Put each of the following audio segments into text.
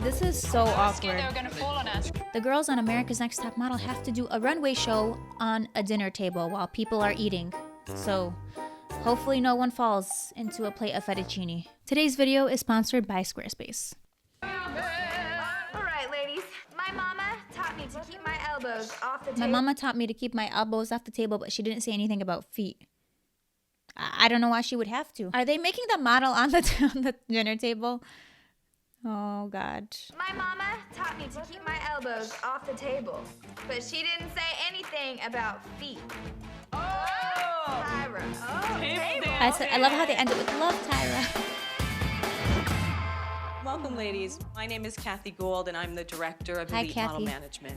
This is so awkward. They were gonna fall on us. The girls on America's Next Top Model have to do a runway show on a dinner table while people are eating. So hopefully no one falls into a plate of fettuccine. Today's video is sponsored by Squarespace. All right, ladies. My mama taught me to keep my elbows off the table. My mama taught me to keep my elbows off the table, but she didn't say anything about feet. I don't know why she would have to. Are they making the model on the dinner table? Oh, God. My mama taught me to keep my elbows off the table, but she didn't say anything about feet. Oh, Tyra. Oh, table. I love how they ended with love, Tyra. Welcome, ladies. My name is Kathy Gould, and I'm the Director of Elite Model Management.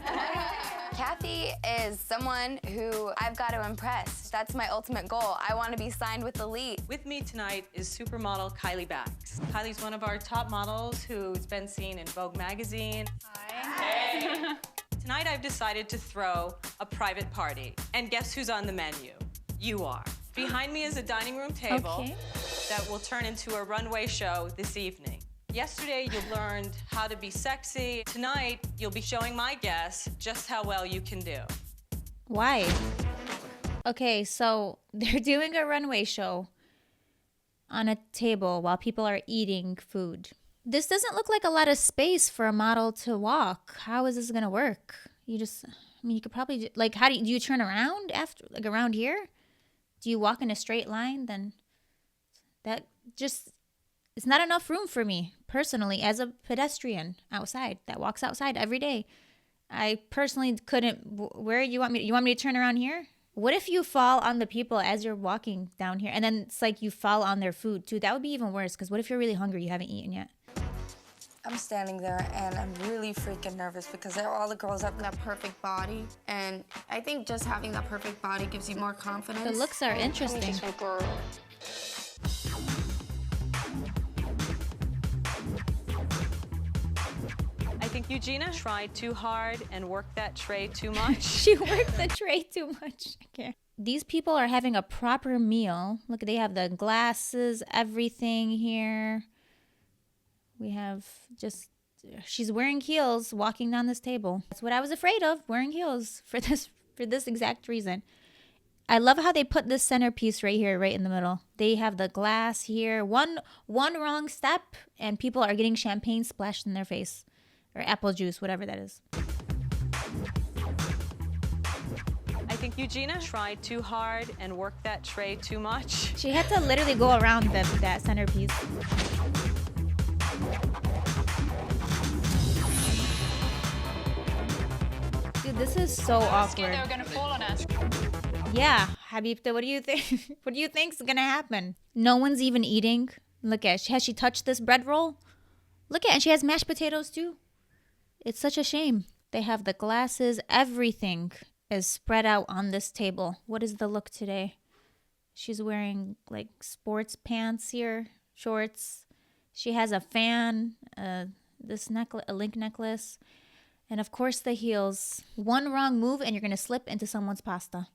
Kathy is someone who I've got to impress. That's my ultimate goal. I want to be signed with Elite. With me tonight is supermodel Kylie Bax. Kylie's one of our top models who's been seen in Vogue magazine. Hi. Hey. Tonight I've decided to throw a private party. And guess who's on the menu? You are. Behind me is a dining room table that will turn into a runway show this evening. Yesterday, you learned how to be sexy. Tonight, you'll be showing my guests just how well you can do. Why? Okay, so they're doing a runway show on a table while people are eating food. This doesn't look like a lot of space for a model to walk. How is this gonna work? You could probably, like, how do you turn around after, like, around here? Do you walk in a straight line? Then that just... It's not enough room for me, personally, as a pedestrian outside that walks outside every day. I personally couldn't. Where you want me to turn around here? What if you fall on the people as you're walking down here, and then it's like you fall on their food too? That would be even worse. Because what if you're really hungry, you haven't eaten yet? I'm standing there and I'm really freaking nervous because all the girls have that perfect body, and I think just having that perfect body gives you more confidence. The looks are interesting. I think Eugenia tried too hard and worked that tray too much. She worked the tray too much. Okay. These people are having a proper meal. Look, they have the glasses, everything here. We have just... She's wearing heels walking down this table. That's what I was afraid of, wearing heels for this exact reason. I love how they put this centerpiece right here, right in the middle. They have the glass here. One wrong step, and people are getting champagne splashed in their face. Or apple juice, whatever that is. I think Eugenia tried too hard and worked that tray too much. She had to literally go around that centerpiece. Dude, this is so awkward. They were gonna fall on us. Yeah, Habibta, what do you think? What do you think's gonna happen? No one's even eating. Look at, has she touched this bread roll? Look at, and she has mashed potatoes too. It's such a shame. They have the glasses, everything is spread out on this table. What is the look today? She's wearing like sports pants here, shorts. She has a fan, this necklace, a link necklace, and of course the heels. One wrong move and you're gonna slip into someone's pasta.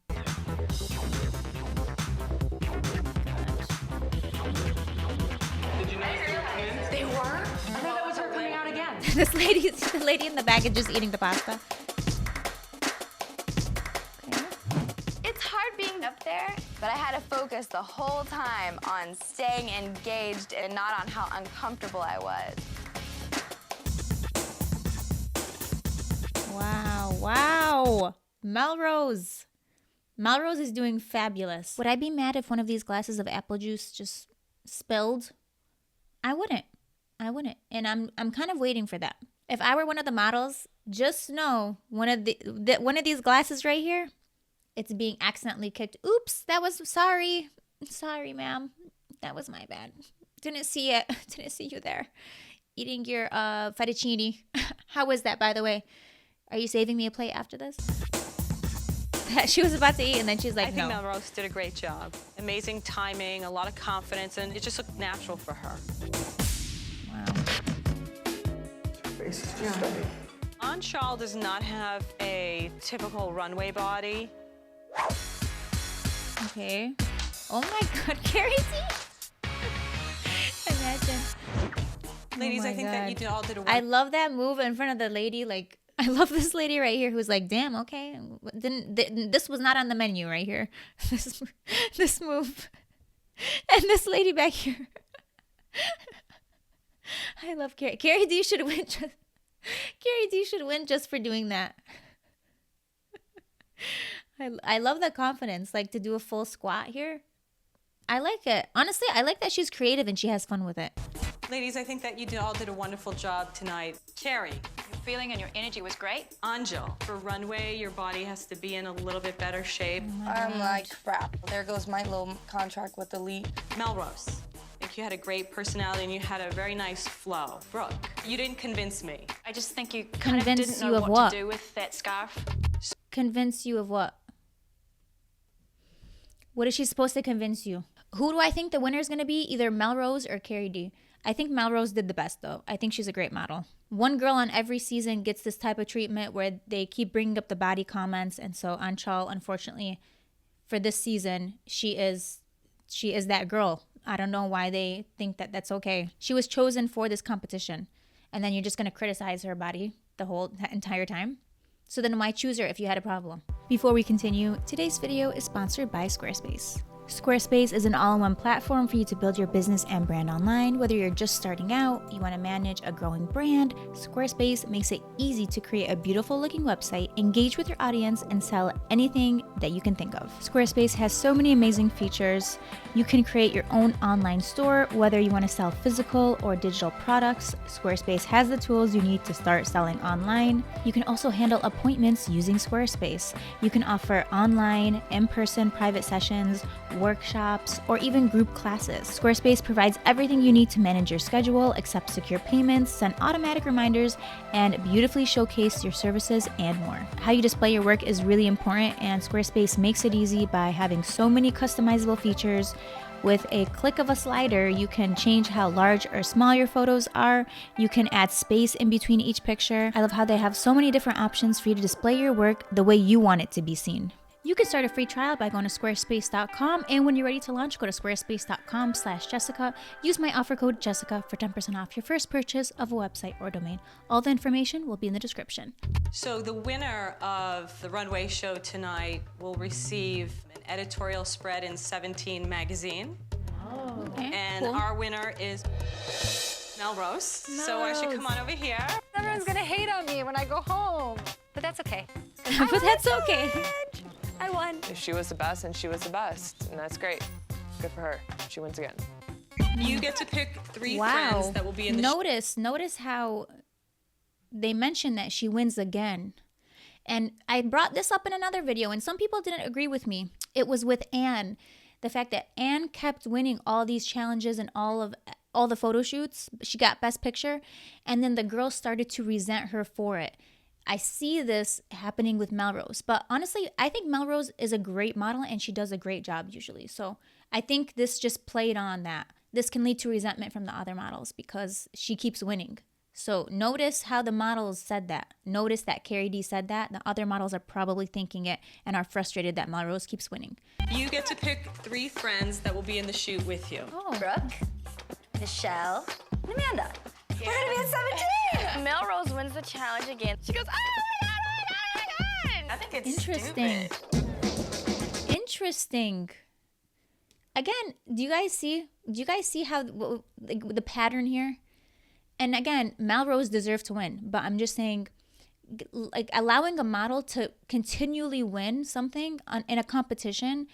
They were? I thought that was her coming out again. The lady in the bag is just eating the pasta. Okay. It's hard being up there, but I had to focus the whole time on staying engaged and not on how uncomfortable I was. Wow. Melrose is doing fabulous. Would I be mad if one of these glasses of apple juice just spilled? I wouldn't. And I'm kind of waiting for that. If I were one of the models, just know one of these glasses right here, it's being accidentally kicked. Oops, sorry, ma'am. That was my bad. Didn't see it. Didn't see you there eating your fettuccine. How was that, by the way? Are you saving me a plate after this? She was about to eat, and then she's like, no. I think Melrose did a great job. Amazing timing, a lot of confidence, and it just looked natural for her. Wow. Face is just stunning. Anshal does not have a typical runway body. Okay. Oh my God, Carrie T. Imagine. Ladies, Oh my I think that you God. all did a I love that move in front of the lady. Like, I love this lady right here who's like, damn, okay. This was not on the menu right here. This move. And this lady back here. I love Carrie. Carrie D should win. Carrie D should win just for doing that. I love the confidence, like to do a full squat here. I like it. Honestly, I like that she's creative and she has fun with it. Ladies, I think that you all did a wonderful job tonight. Carrie. Your feeling and your energy was great. Angel. For Runway, your body has to be in a little bit better shape. I'm like, crap. There goes my little contract with Elite. Melrose. I think you had a great personality and you had a very nice flow. Brooke, you didn't convince me. I just think you kind of Convince didn't you know of what what? to do with that scarf. Convince you of what? What is she supposed to convince you? Who do I think the winner is going to be? Either Melrose or Carrie D. I think Melrose did the best, though. I think she's a great model. One girl on every season gets this type of treatment where they keep bringing up the body comments. And so Anchal, unfortunately, for this season, she is that girl. I don't know why they think that that's okay. She was chosen for this competition. And then you're just going to criticize her body the entire time? So then why choose her if you had a problem? Before we continue, today's video is sponsored by Squarespace. Squarespace is an all-in-one platform for you to build your business and brand online. Whether you're just starting out, you want to manage a growing brand, Squarespace makes it easy to create a beautiful looking website, engage with your audience, and sell anything that you can think of. Squarespace has so many amazing features. You can create your own online store, whether you want to sell physical or digital products. Squarespace has the tools you need to start selling online. You can also handle appointments using Squarespace. You can offer online, in-person private sessions, workshops, or even group classes. Squarespace provides everything you need to manage your schedule, accept secure payments, send automatic reminders, and beautifully showcase your services and more. How you display your work is really important, and Squarespace makes it easy by having so many customizable features. With a click of a slider, you can change how large or small your photos are. You can add space in between each picture. I love how they have so many different options for you to display your work the way you want it to be seen. You can start a free trial by going to squarespace.com, and when you're ready to launch, go to squarespace.com/Jessica. Use my offer code Jessica for 10% off your first purchase of a website or domain. All the information will be in the description. So the winner of the Runway show tonight will receive an editorial spread in 17 magazine. Oh, okay. And cool. our winner is Melrose. So why don't you come on over here? Everyone's gonna hate on me when I go home. But that's okay. But that's okay. I won. She was the best, and she was the best, and that's great. Good for her. She wins again. You get to pick 3 Wow. friends that will be in the Notice how they mentioned that she wins again. And I brought this up in another video, and some people didn't agree with me. It was with Anne. The fact that Anne kept winning all these challenges and all the photo shoots. She got Best Picture, and then the girls started to resent her for it. I see this happening with Melrose, but honestly, I think Melrose is a great model and she does a great job usually. So I think this just played on that. This can lead to resentment from the other models because she keeps winning. So notice how the models said that. Notice that Carrie D said that. The other models are probably thinking it and are frustrated that Melrose keeps winning. You get to pick 3 friends that will be in the shoot with you. Oh, Brooke, Michelle, and Amanda. We're gonna be at 17! Melrose wins the challenge again. She goes, oh my God. I think it's interesting. stupid. Interesting. Again, do you guys see how the pattern here? And again, Melrose deserved to win, but I'm just saying, like, allowing a model to continually win something in a competition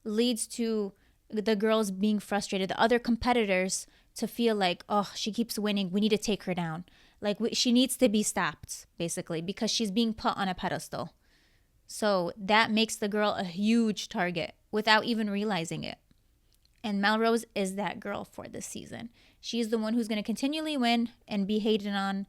leads to the girls being frustrated, the other competitors to feel like, oh, she keeps winning, we need to take her down. Like, she needs to be stopped, basically, because she's being put on a pedestal. So that makes the girl a huge target without even realizing it. And Melrose is that girl for this season. She's the one who's going to continually win and be hated on